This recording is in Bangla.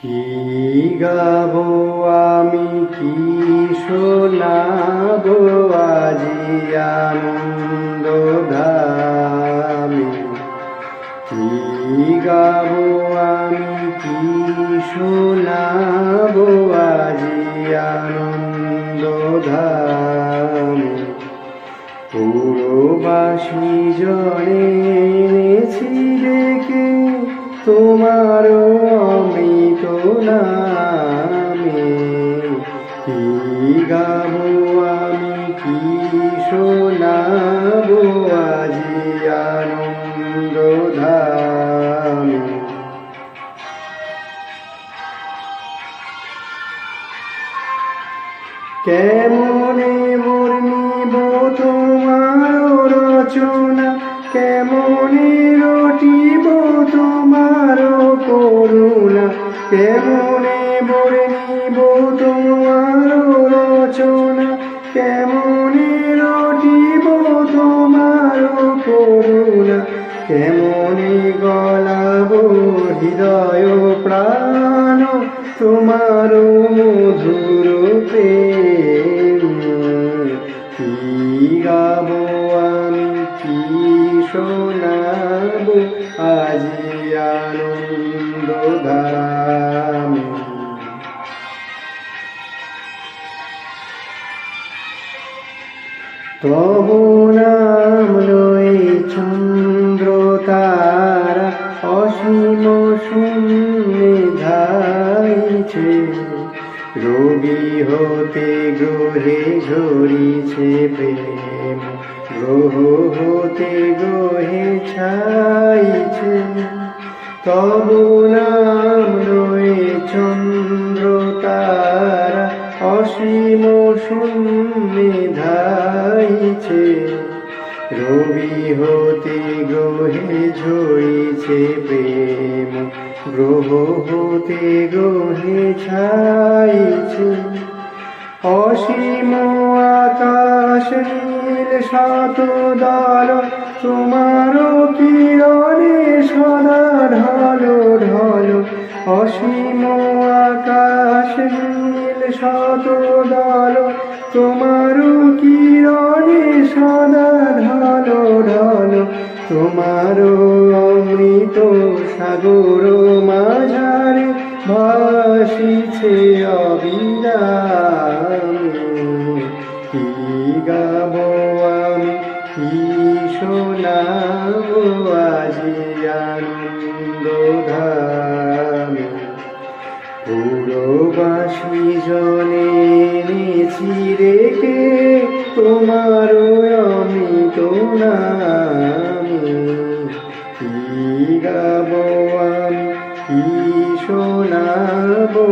কি গাবো আমি, কি শোনাবো আজি আনন্দ ধামে। কি গাবো আমি, কি শোনাবো আজি আনন্দ ধামে। পুরবাসী জনে এনেছি ডেকে তোমার অমৃত নামে। কি গাবো আমি, কি শোনাবো আজি আনন্দ ধামে। কেমনে বর্ণিব তোমার রচনা, কেমনে রটিব তোমার করুণা। কেমনে বর্ণিব তোমার রচনা, কেমনে রটিব তোমার করুণা। কেমনে গলাবো হৃদয় প্রাণ তোমার মধুর প্রেম। কি গাবো আমি, কি শোনাবো আজি আনন্দ ধামে। তব নাম লয়ে চন্দ্র তারা অসীম শূন্যে ধাইছে। রবি হতে গ্রহে ঝরিছে প্রেম, গ্রহ হতে গ্রহে ছাইছে। তব নাম লয়ে চন্দ্র তারা অসীম শূন্যে ধাইছে। রবি হতে গ্রহে ঝরিছে প্রেম, গ্রহ হতে গ্রহে ছাইছে। অসীম আকাশ নীল শত দল তোমার কিরণে সদা ঢলো ঢলো। অসীম আকাশ নীল শত দল তোমার কিরণে সদা ঢলো ঢলো। তোমার অমৃত সাগর মাঝারে ভাসিছে অবিরামে। কি গাবো আমি, কি শোনাবো আজি আনন্দ ধামে। পুরবাসী জনে এনেছি রেখে তোমার অমৃত নামে। কি গাবো আমি, কি শোনাবো